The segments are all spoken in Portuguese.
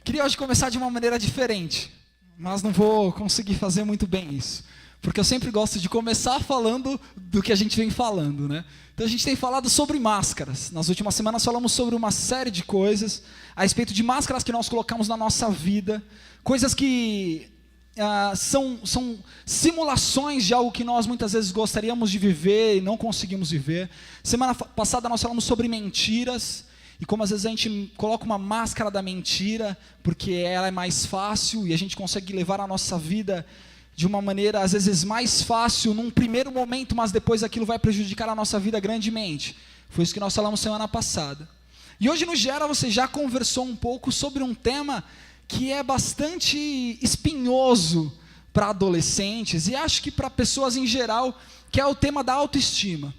Queria hoje começar de uma maneira diferente, mas não vou conseguir fazer muito bem isso, porque eu sempre gosto de começar falando do que a gente vem falando, né? Então a gente tem falado sobre máscaras. Nas últimas semanas falamos sobre uma série de coisas a respeito de máscaras que nós colocamos na nossa vida, coisas que são simulações de algo que nós muitas vezes gostaríamos de viver e não conseguimos viver. Semana passada nós falamos sobre mentiras, e como às vezes a gente coloca uma máscara da mentira, porque ela é mais fácil, e a gente consegue levar a nossa vida de uma maneira às vezes mais fácil, num primeiro momento, mas depois aquilo vai prejudicar a nossa vida grandemente. Foi isso que nós falamos semana passada. E hoje no Gera você já conversou um pouco sobre um tema que é bastante espinhoso para adolescentes, e acho que para pessoas em geral, que é o tema da autoestima.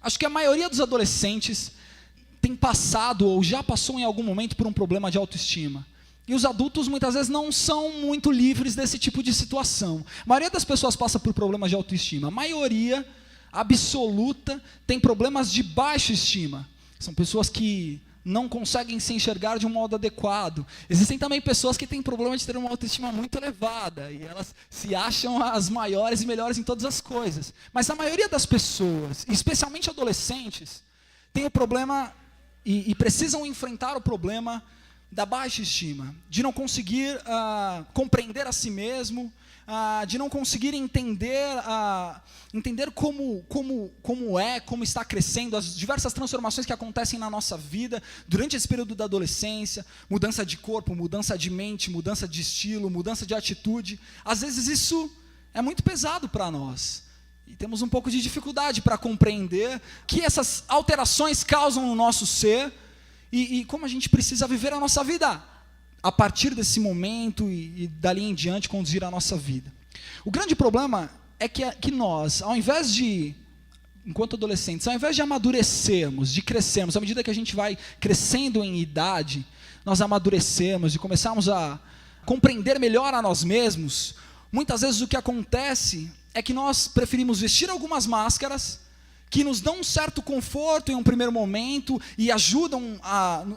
Acho que a maioria dos adolescentes tem passado ou já passou em algum momento por um problema de autoestima. E os adultos muitas vezes não são muito livres desse tipo de situação. A maioria das pessoas passa por problemas de autoestima. A maioria absoluta tem problemas de baixa estima. São pessoas que não conseguem se enxergar de um modo adequado. Existem também pessoas que têm problema de ter uma autoestima muito elevada, e elas se acham as maiores e melhores em todas as coisas. Mas a maioria das pessoas, especialmente adolescentes, tem o problema e precisam enfrentar o problema da baixa estima, de não conseguir compreender a si mesmo, de não conseguir entender como está crescendo, as diversas transformações que acontecem na nossa vida durante esse período da adolescência, mudança de corpo, mudança de mente, mudança de estilo, mudança de atitude. Às vezes isso é muito pesado para nós. E temos um pouco de dificuldade para compreender que essas alterações causam no nosso ser e como a gente precisa viver a nossa vida a partir desse momento e dali em diante conduzir a nossa vida. O grande problema é que nós, ao invés de, enquanto adolescentes, ao invés de amadurecermos, de crescermos, à medida que a gente vai crescendo em idade, nós amadurecemos e começamos a compreender melhor a nós mesmos, muitas vezes o que acontece é que nós preferimos vestir algumas máscaras que nos dão um certo conforto em um primeiro momento e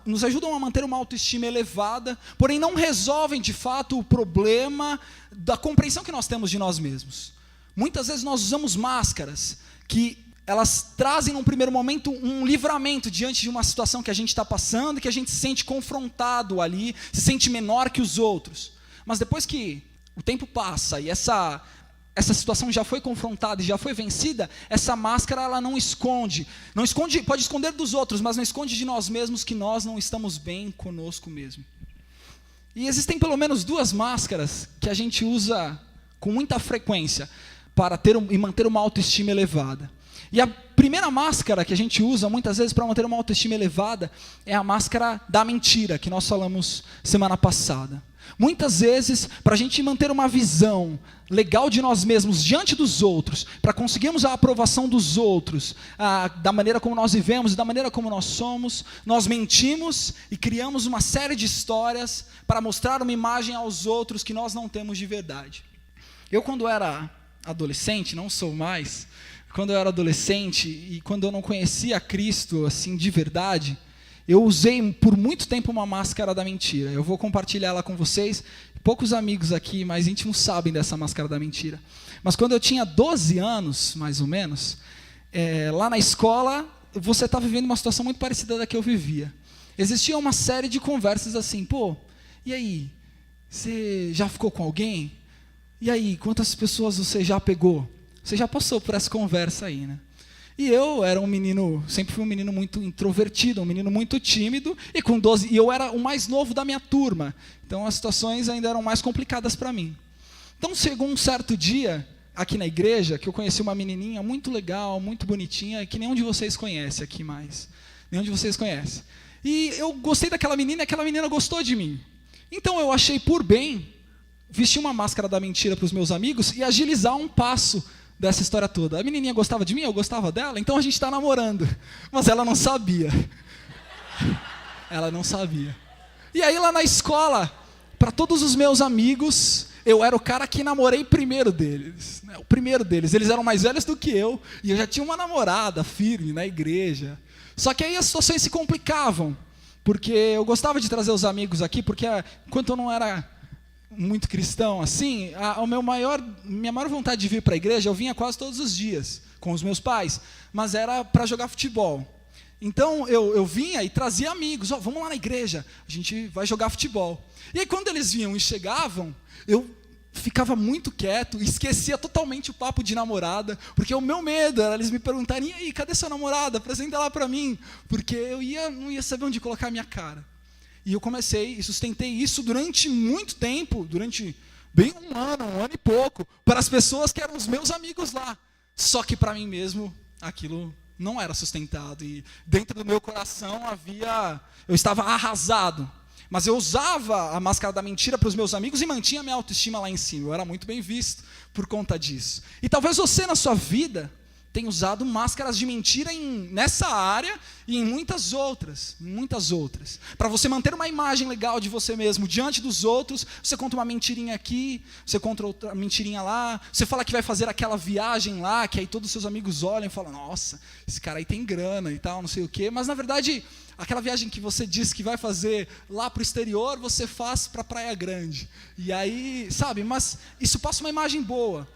nos ajudam a manter uma autoestima elevada, porém não resolvem de fato o problema da compreensão que nós temos de nós mesmos. Muitas vezes nós usamos máscaras que elas trazem num primeiro momento um livramento diante de uma situação que a gente está passando, que a gente se sente confrontado ali, se sente menor que os outros. Mas depois que o tempo passa e essa situação já foi confrontada e já foi vencida, essa máscara ela não esconde, pode esconder dos outros, mas não esconde de nós mesmos que nós não estamos bem conosco mesmo. E existem pelo menos duas máscaras que a gente usa com muita frequência para e manter uma autoestima elevada. E a primeira máscara que a gente usa muitas vezes para manter uma autoestima elevada é a máscara da mentira, que nós falamos semana passada. Muitas vezes, para a gente manter uma visão legal de nós mesmos diante dos outros, para conseguirmos a aprovação dos outros, da maneira como nós vivemos, da maneira como nós somos, nós mentimos e criamos uma série de histórias para mostrar uma imagem aos outros que nós não temos de verdade. Eu, quando era adolescente, não sou mais, quando eu era adolescente e quando eu não conhecia Cristo assim de verdade, eu usei por muito tempo uma máscara da mentira. Eu vou compartilhar ela com vocês. Poucos amigos aqui mais íntimos sabem dessa máscara da mentira. Mas quando eu tinha 12 anos, mais ou menos, lá na escola, você está vivendo uma situação muito parecida da que eu vivia. Existia uma série de conversas assim, e aí, você já ficou com alguém? E aí, quantas pessoas você já pegou? Você já passou por essa conversa aí, né? E eu era sempre fui um menino muito introvertido, um menino muito tímido, e eu era o mais novo da minha turma. Então as situações ainda eram mais complicadas para mim. Então chegou um certo dia, aqui na igreja, que eu conheci uma menininha muito legal, muito bonitinha, que nenhum de vocês conhece aqui mais. Nenhum de vocês conhece. E eu gostei daquela menina, e aquela menina gostou de mim. Então eu achei por bem vestir uma máscara da mentira para os meus amigos e agilizar um passo dessa história toda. A menininha gostava de mim, eu gostava dela, então a gente está namorando. Mas ela não sabia. Ela não sabia. E aí lá na escola, para todos os meus amigos, eu era o cara que namorei primeiro deles. Né? O primeiro deles. Eles eram mais velhos do que eu, e eu já tinha uma namorada firme na igreja. Só que aí as situações se complicavam. porque eu gostava de trazer os amigos aqui, porque enquanto eu não era muito cristão assim, minha maior vontade de vir para a igreja, eu vinha quase todos os dias com os meus pais, mas era para jogar futebol. Então eu vinha e trazia amigos, vamos lá na igreja, a gente vai jogar futebol. E aí quando eles vinham e chegavam, eu ficava muito quieto, esquecia totalmente o papo de namorada, porque o meu medo era eles me perguntarem: e aí, cadê sua namorada? Apresenta ela para mim, porque eu não ia saber onde colocar a minha cara. E eu comecei e sustentei isso durante muito tempo, durante bem um ano e pouco, para as pessoas que eram os meus amigos lá. Só que para mim mesmo, aquilo não era sustentado. E dentro do meu coração eu estava arrasado. Mas eu usava a máscara da mentira para os meus amigos e mantinha a minha autoestima lá em cima. Eu era muito bem visto por conta disso. E talvez você na sua vida tem usado máscaras de mentira nessa área e em muitas outras. Para você manter uma imagem legal de você mesmo diante dos outros, você conta uma mentirinha aqui, você conta outra mentirinha lá, você fala que vai fazer aquela viagem lá, que aí todos os seus amigos olham e falam: nossa, esse cara aí tem grana e tal, não sei o quê. Mas na verdade, aquela viagem que você disse que vai fazer lá para o exterior, você faz para a Praia Grande. E aí, sabe, mas isso passa uma imagem boa.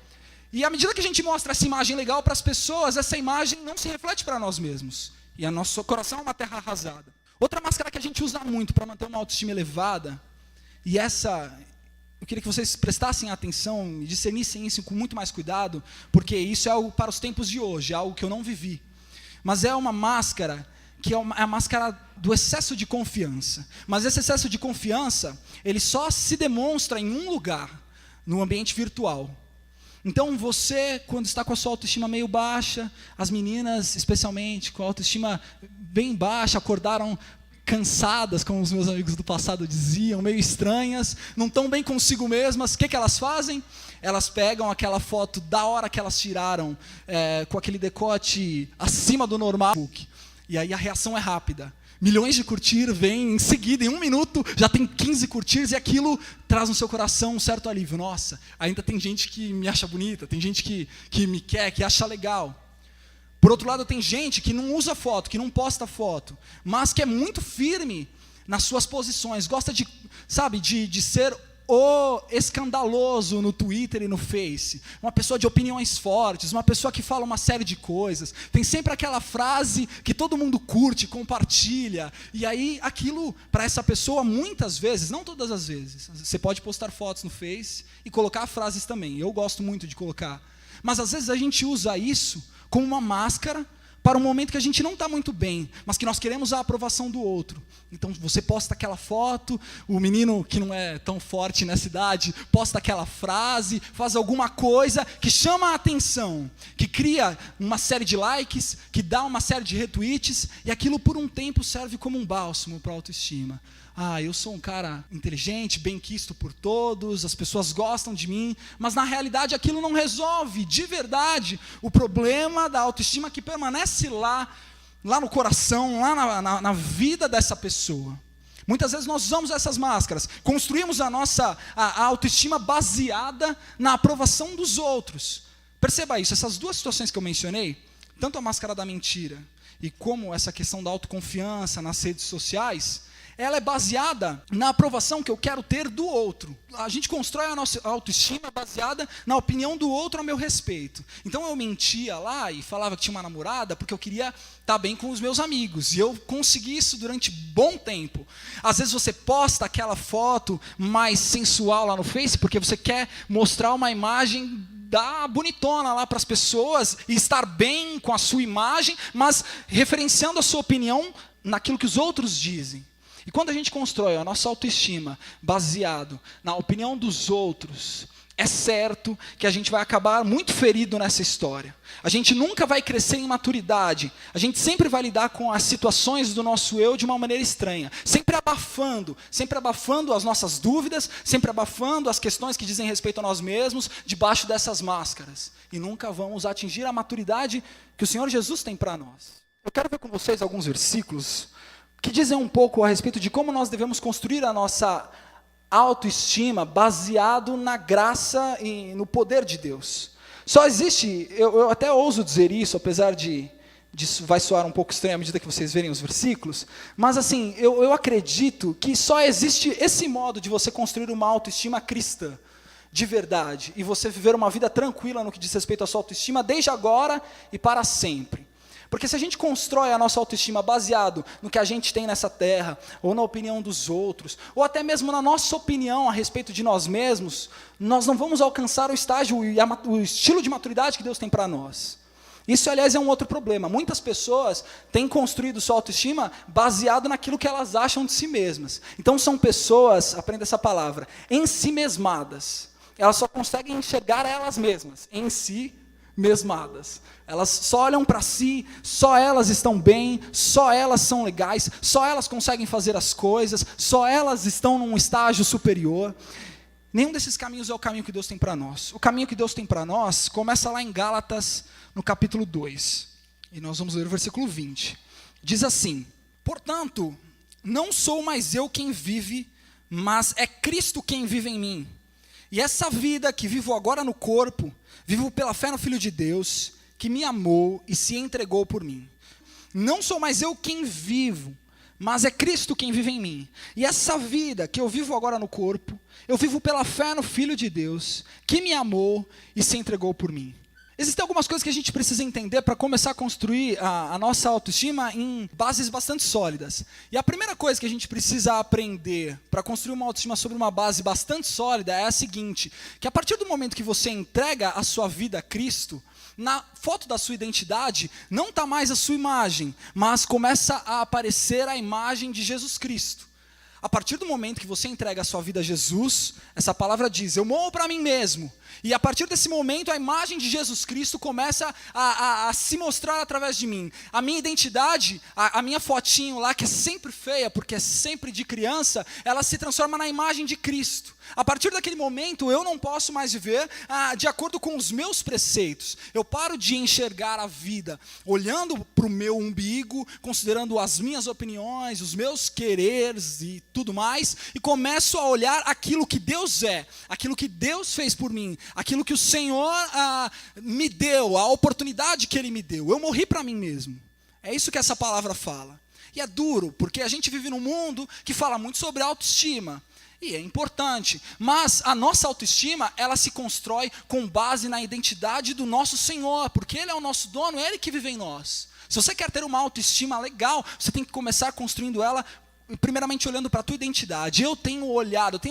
E à medida que a gente mostra essa imagem legal para as pessoas, essa imagem não se reflete para nós mesmos. E o nosso coração é uma terra arrasada. Outra máscara que a gente usa muito para manter uma autoestima elevada, e essa, eu queria que vocês prestassem atenção e discernissem isso com muito mais cuidado, porque isso é algo para os tempos de hoje, é algo que eu não vivi. Mas é uma máscara que é a máscara do excesso de confiança. Mas esse excesso de confiança, ele só se demonstra em um lugar, no ambiente virtual. Então você, quando está com a sua autoestima meio baixa, as meninas especialmente, com a autoestima bem baixa, acordaram cansadas, como os meus amigos do passado diziam, meio estranhas, não estão bem consigo mesmas, o que elas fazem? Elas pegam aquela foto da hora que elas tiraram, com aquele decote acima do normal, e aí a reação é rápida. Milhões de curtir vêm em seguida, em 1 minuto, já tem 15 curtirs, e aquilo traz no seu coração um certo alívio. Nossa, ainda tem gente que me acha bonita, tem gente que me quer, que acha legal. Por outro lado, tem gente que não usa foto, que não posta foto, mas que é muito firme nas suas posições, gosta de ser o escandaloso no Twitter e no Face, uma pessoa de opiniões fortes, uma pessoa que fala uma série de coisas, tem sempre aquela frase que todo mundo curte, compartilha, e aí aquilo para essa pessoa muitas vezes, não todas as vezes, você pode postar fotos no Face e colocar frases também, eu gosto muito de colocar, mas às vezes a gente usa isso como uma máscara para um momento que a gente não está muito bem, mas que nós queremos a aprovação do outro. Então você posta aquela foto, o menino que não é tão forte nessa idade, posta aquela frase, faz alguma coisa que chama a atenção, que cria uma série de likes, que dá uma série de retweets, e aquilo por um tempo serve como um bálsamo para a autoestima. Eu sou um cara inteligente, bem-quisto por todos, as pessoas gostam de mim, mas na realidade aquilo não resolve de verdade o problema da autoestima que permanece lá no coração, lá na vida dessa pessoa. Muitas vezes nós usamos essas máscaras, construímos a autoestima baseada na aprovação dos outros. Perceba isso, essas duas situações que eu mencionei, tanto a máscara da mentira e como essa questão da autoconfiança nas redes sociais, ela é baseada na aprovação que eu quero ter do outro. A gente constrói a nossa autoestima baseada na opinião do outro a meu respeito. Então eu mentia lá e falava que tinha uma namorada porque eu queria estar bem com os meus amigos. E eu consegui isso durante bom tempo. Às vezes você posta aquela foto mais sensual lá no Face porque você quer mostrar uma imagem da bonitona lá para as pessoas e estar bem com a sua imagem, mas referenciando a sua opinião naquilo que os outros dizem. E quando a gente constrói a nossa autoestima baseado na opinião dos outros, é certo que a gente vai acabar muito ferido nessa história. A gente nunca vai crescer em maturidade. A gente sempre vai lidar com as situações do nosso eu de uma maneira estranha. Sempre abafando as nossas dúvidas, sempre abafando as questões que dizem respeito a nós mesmos, debaixo dessas máscaras. E nunca vamos atingir a maturidade que o Senhor Jesus tem para nós. Eu quero ver com vocês alguns versículos que dizem um pouco a respeito de como nós devemos construir a nossa autoestima baseado na graça e no poder de Deus. Só existe, eu até ouso dizer isso, apesar de Disso vai soar um pouco estranho à medida que vocês verem os versículos, mas assim, eu acredito que só existe esse modo de você construir uma autoestima cristã, de verdade, e você viver uma vida tranquila no que diz respeito à sua autoestima, desde agora e para sempre. Porque se a gente constrói a nossa autoestima baseado no que a gente tem nessa terra, ou na opinião dos outros, ou até mesmo na nossa opinião a respeito de nós mesmos, nós não vamos alcançar o estágio e o estilo de maturidade que Deus tem para nós. Isso, aliás, é um outro problema. Muitas pessoas têm construído sua autoestima baseado naquilo que elas acham de si mesmas. Então são pessoas, aprenda essa palavra, ensimesmadas. Elas só conseguem enxergar elas mesmas, em si mesmadas. Elas só olham para si, só elas estão bem, só elas são legais, só elas conseguem fazer as coisas, só elas estão num estágio superior. Nenhum desses caminhos é o caminho que Deus tem para nós. O caminho que Deus tem para nós começa lá em Gálatas, no capítulo 2. E nós vamos ler o versículo 20. Diz assim: portanto, não sou mais eu quem vive, mas é Cristo quem vive em mim. E essa vida que vivo agora no corpo, vivo pela fé no Filho de Deus, que me amou e se entregou por mim. Não sou mais eu quem vivo, mas é Cristo quem vive em mim. E essa vida que eu vivo agora no corpo, eu vivo pela fé no Filho de Deus, que me amou e se entregou por mim. Existem algumas coisas que a gente precisa entender para começar a construir a nossa autoestima em bases bastante sólidas. E a primeira coisa que a gente precisa aprender para construir uma autoestima sobre uma base bastante sólida é a seguinte: que a partir do momento que você entrega a sua vida a Cristo, na foto da sua identidade não está mais a sua imagem, mas começa a aparecer a imagem de Jesus Cristo. A partir do momento que você entrega a sua vida a Jesus, essa palavra diz: eu morro para mim mesmo. E a partir desse momento, a imagem de Jesus Cristo começa a se mostrar através de mim. A minha identidade, a minha fotinho lá, que é sempre feia, porque é sempre de criança, ela se transforma na imagem de Cristo. A partir daquele momento, eu não posso mais viver de acordo com os meus preceitos. Eu paro de enxergar a vida olhando para o meu umbigo, considerando as minhas opiniões, os meus quereres e tudo mais, e começo a olhar aquilo que Deus é, aquilo que Deus fez por mim, aquilo que o Senhor me deu, a oportunidade que Ele me deu. Eu morri para mim mesmo. É isso que essa palavra fala. E é duro, porque a gente vive num mundo que fala muito sobre autoestima. E é importante, mas a nossa autoestima, ela se constrói com base na identidade do nosso Senhor, porque Ele é o nosso dono, é Ele que vive em nós. Se você quer ter uma autoestima legal, você tem que começar construindo ela, primeiramente olhando para a tua identidade. Eu tenho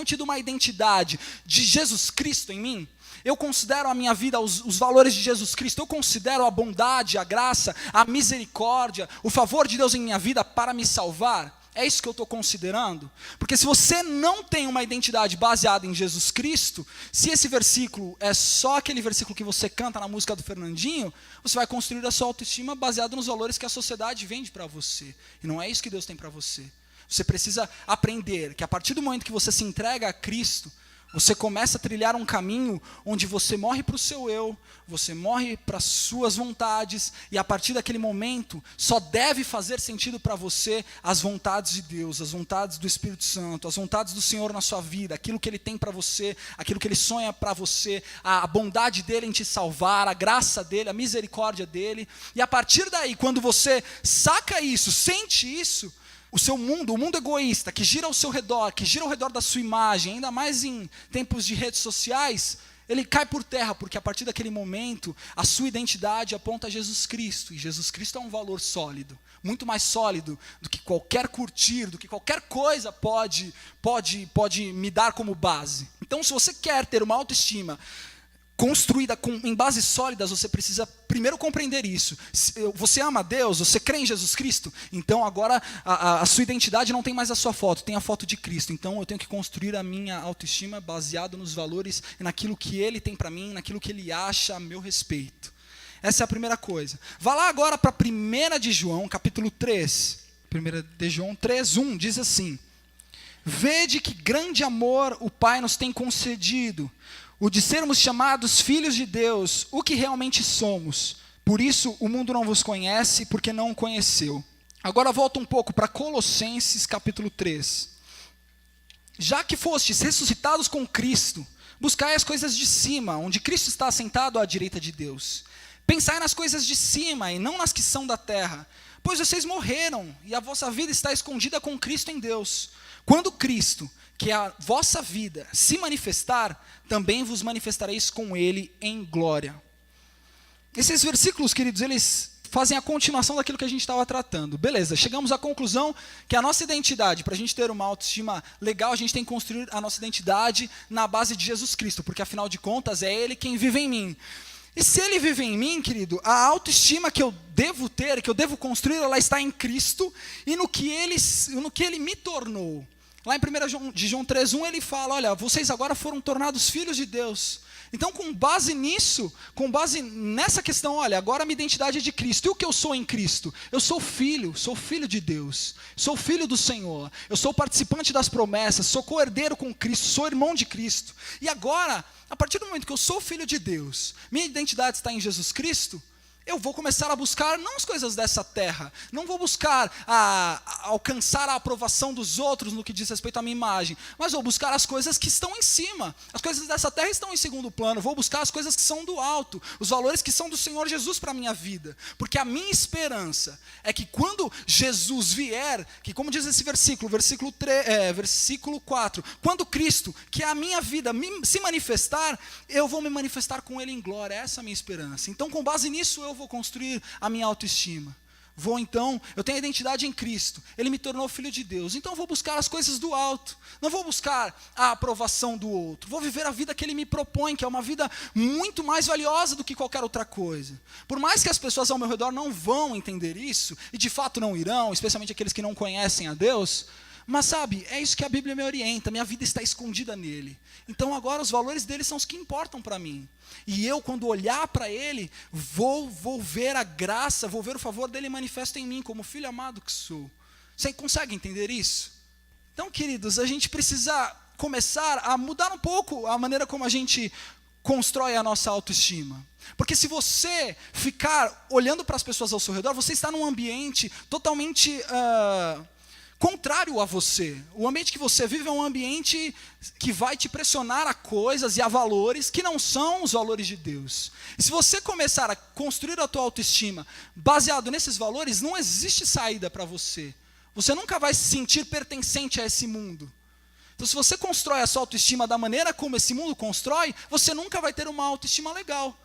tido uma identidade de Jesus Cristo em mim. Eu considero a minha vida, os valores de Jesus Cristo, eu considero a bondade, a graça, a misericórdia, o favor de Deus em minha vida para me salvar. É isso que eu estou considerando? Porque se você não tem uma identidade baseada em Jesus Cristo, se esse versículo é só aquele versículo que você canta na música do Fernandinho, você vai construir a sua autoestima baseada nos valores que a sociedade vende para você. E não é isso que Deus tem para você. Você precisa aprender que a partir do momento que você se entrega a Cristo, você começa a trilhar um caminho onde você morre para o seu eu, você morre para as suas vontades, e a partir daquele momento, só deve fazer sentido para você as vontades de Deus, as vontades do Espírito Santo, as vontades do Senhor na sua vida, aquilo que Ele tem para você, aquilo que Ele sonha para você, a bondade dEle em te salvar, a graça dEle, a misericórdia dEle. E a partir daí, quando você saca isso, sente isso, o seu mundo, o mundo egoísta, que gira ao seu redor, que gira ao redor da sua imagem, ainda mais em tempos de redes sociais, ele cai por terra, porque a partir daquele momento, a sua identidade aponta a Jesus Cristo, e Jesus Cristo é um valor sólido, muito mais sólido do que qualquer curtir, do que qualquer coisa pode me dar como base. Então, se você quer ter uma autoestima construída em bases sólidas, você precisa primeiro compreender isso. Você ama a Deus, você crê em Jesus Cristo, então agora a sua identidade não tem mais a sua foto, tem a foto de Cristo. Então eu tenho que construir a minha autoestima baseado nos valores e naquilo que Ele tem para mim, naquilo que Ele acha a meu respeito. Essa é a primeira coisa. Vá lá agora para 1 de João, capítulo 3. 1 de João 3:1 diz assim: vede que grande amor o Pai nos tem concedido, o de sermos chamados filhos de Deus, o que realmente somos. Por isso o mundo não vos conhece, porque não o conheceu. Agora volta um pouco para Colossenses capítulo 3. Já que fostes ressuscitados com Cristo, buscai as coisas de cima, onde Cristo está assentado à direita de Deus. Pensai nas coisas de cima e não nas que são da terra, pois vocês morreram e a vossa vida está escondida com Cristo em Deus. Quando Cristo, que é a vossa vida, se manifestar, também vos manifestareis com Ele em glória. Esses versículos, queridos, eles fazem a continuação daquilo que a gente estava tratando. Beleza, chegamos à conclusão que a nossa identidade, para a gente ter uma autoestima legal, a gente tem que construir a nossa identidade na base de Jesus Cristo, porque afinal de contas é Ele quem vive em mim. E se Ele vive em mim, querido, a autoestima que eu devo ter, que eu devo construir, ela está em Cristo e no que Ele me tornou. Lá em 1 João 3,1 ele fala, olha, vocês agora foram tornados filhos de Deus. Então, com base nisso, com base nessa questão, olha, agora a minha identidade é de Cristo. E o que eu sou em Cristo? Eu sou filho de Deus, sou filho do Senhor, eu sou participante das promessas, sou co-herdeiro com Cristo, sou irmão de Cristo. E agora, a partir do momento que eu sou filho de Deus, minha identidade está em Jesus Cristo, eu vou começar a buscar não as coisas dessa terra, não vou buscar alcançar a aprovação dos outros no que diz respeito à minha imagem, mas vou buscar as coisas que estão em cima. As coisas dessa terra estão em segundo plano, vou buscar as coisas que são do alto, os valores que são do Senhor Jesus para a minha vida, porque a minha esperança é que quando Jesus vier, que como diz esse versículo 4, quando Cristo, que é a minha vida, se manifestar, eu vou me manifestar com Ele em glória. Essa é a minha esperança. Então, com base nisso, eu vou construir a minha autoestima. Eu tenho a identidade em Cristo, Ele me tornou filho de Deus, então eu vou buscar as coisas do alto, não vou buscar a aprovação do outro, vou viver a vida que Ele me propõe, que é uma vida muito mais valiosa do que qualquer outra coisa. Por mais que as pessoas ao meu redor não vão entender isso, e de fato não irão, especialmente aqueles que não conhecem a Deus, mas sabe, é isso que a Bíblia me orienta, minha vida está escondida nele. Então agora os valores dele são os que importam para mim. E eu, quando olhar para ele, vou ver a graça, vou ver o favor dele manifesto em mim, como filho amado que sou. Você consegue entender isso? Então, queridos, a gente precisa começar a mudar um pouco a maneira como a gente constrói a nossa autoestima. Porque se você ficar olhando para as pessoas ao seu redor, você está num ambiente totalmente contrário a você. O ambiente que você vive é um ambiente que vai te pressionar a coisas e a valores que não são os valores de Deus. E se você começar a construir a tua autoestima baseado nesses valores, não existe saída para você. Você nunca vai se sentir pertencente a esse mundo. Então, se você constrói a sua autoestima da maneira como esse mundo constrói, você nunca vai ter uma autoestima legal.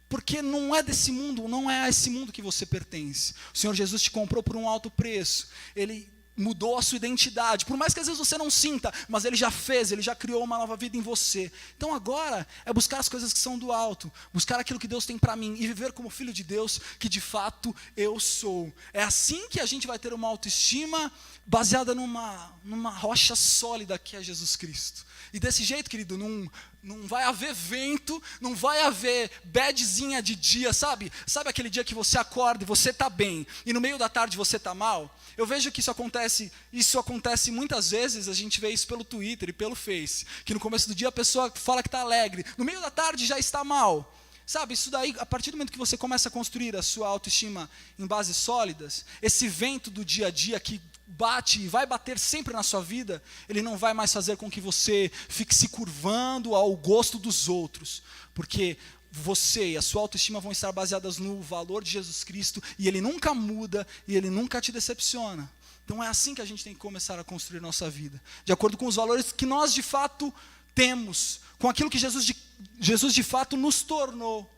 Porque não é desse mundo, não é a esse mundo que você pertence. O Senhor Jesus te comprou por um alto preço. Ele mudou a sua identidade, por mais que às vezes você não sinta, mas Ele já fez, Ele já criou uma nova vida em você. Então agora é buscar as coisas que são do alto, buscar aquilo que Deus tem para mim e viver como filho de Deus, que de fato eu sou. É assim que a gente vai ter uma autoestima baseada numa rocha sólida que é Jesus Cristo. E desse jeito, querido, não vai haver vento, não vai haver badzinha de dia, sabe? Sabe aquele dia que você acorda e você está bem, e no meio da tarde você está mal? Eu vejo que isso acontece muitas vezes, a gente vê isso pelo Twitter e pelo Face, que no começo do dia a pessoa fala que está alegre, no meio da tarde já está mal. Sabe, isso daí, a partir do momento que você começa a construir a sua autoestima em bases sólidas, esse vento do dia a dia que bate e vai bater sempre na sua vida, ele não vai mais fazer com que você fique se curvando ao gosto dos outros, porque você e a sua autoestima vão estar baseadas no valor de Jesus Cristo, e Ele nunca muda, e Ele nunca te decepciona. Então é assim que a gente tem que começar a construir nossa vida, de acordo com os valores que nós de fato temos, com aquilo que Jesus de fato nos tornou.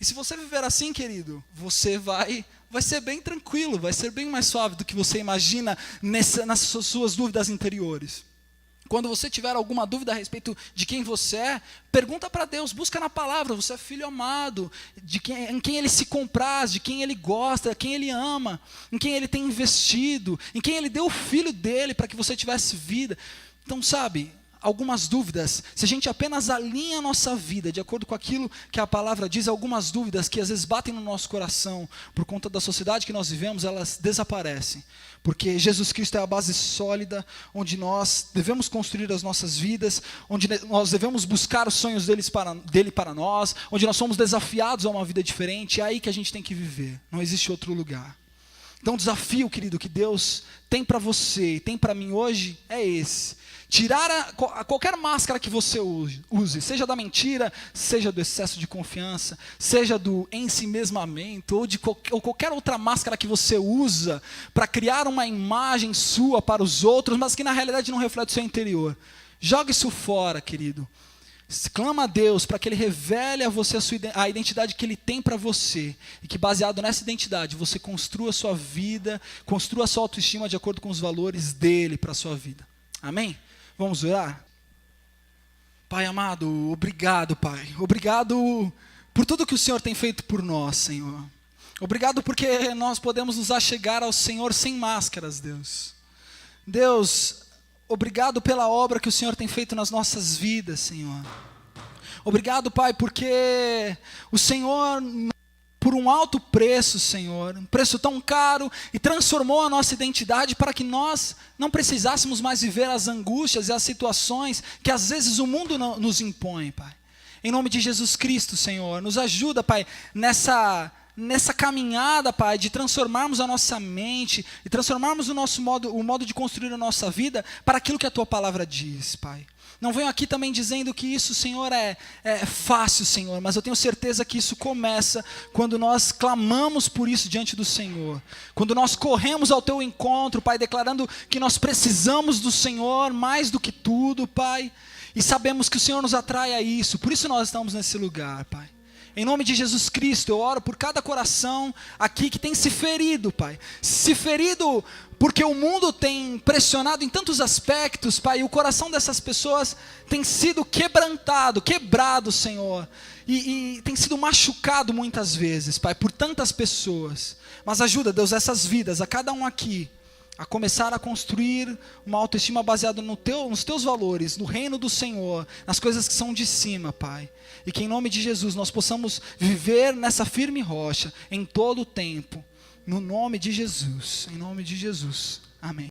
E se você viver assim, querido, você vai ser bem tranquilo, vai ser bem mais suave do que você imagina nas suas dúvidas interiores. Quando você tiver alguma dúvida a respeito de quem você é, pergunta para Deus, busca na palavra, você é filho amado, em quem Ele se compraz, de quem Ele gosta, quem Ele ama, em quem Ele tem investido, em quem Ele deu o Filho dEle para que você tivesse vida. Então, sabe, algumas dúvidas, se a gente apenas alinha a nossa vida de acordo com aquilo que a palavra diz, algumas dúvidas que às vezes batem no nosso coração, por conta da sociedade que nós vivemos, elas desaparecem. Porque Jesus Cristo é a base sólida, onde nós devemos construir as nossas vidas, onde nós devemos buscar os sonhos dele para nós, onde nós somos desafiados a uma vida diferente, é aí que a gente tem que viver, não existe outro lugar. Então o desafio, querido, que Deus tem para você e tem para mim hoje é esse, tirar qualquer máscara que você use, seja da mentira, seja do excesso de confiança, seja do ensimesmamento, ou qualquer outra máscara que você usa para criar uma imagem sua para os outros, mas que na realidade não reflete o seu interior. Joga isso fora, querido. Clama a Deus para que Ele revele a você a identidade que Ele tem para você. E que baseado nessa identidade, você construa a sua vida, construa a sua autoestima de acordo com os valores dEle para a sua vida. Amém? Vamos orar? Pai amado, obrigado, Pai. Obrigado por tudo que o Senhor tem feito por nós, Senhor. Obrigado porque nós podemos nos achegar ao Senhor sem máscaras, Deus. Deus, obrigado pela obra que o Senhor tem feito nas nossas vidas, Senhor. Obrigado, Pai, porque o Senhor, por um alto preço, Senhor, um preço tão caro, e transformou a nossa identidade para que nós não precisássemos mais viver as angústias e as situações que às vezes o mundo nos impõe, Pai. Em nome de Jesus Cristo, Senhor, nos ajuda, Pai, nessa caminhada, Pai, de transformarmos a nossa mente e transformarmos o modo de construir a nossa vida para aquilo que a Tua palavra diz, Pai. Não venho aqui também dizendo que isso, Senhor, é fácil, Senhor, mas eu tenho certeza que isso começa quando nós clamamos por isso diante do Senhor. Quando nós corremos ao Teu encontro, Pai, declarando que nós precisamos do Senhor mais do que tudo, Pai. E sabemos que o Senhor nos atrai a isso, por isso nós estamos nesse lugar, Pai. Em nome de Jesus Cristo, eu oro por cada coração aqui que tem se ferido, Pai. Se ferido porque o mundo tem pressionado em tantos aspectos, Pai, e o coração dessas pessoas tem sido quebrado, Senhor. E tem sido machucado muitas vezes, Pai, por tantas pessoas. Mas ajuda, Deus, essas vidas, a cada um aqui, a começar a construir uma autoestima baseada nos Teus valores, no reino do Senhor, nas coisas que são de cima, Pai. E que em nome de Jesus nós possamos viver nessa firme rocha, em todo o tempo, no nome de Jesus, em nome de Jesus, amém.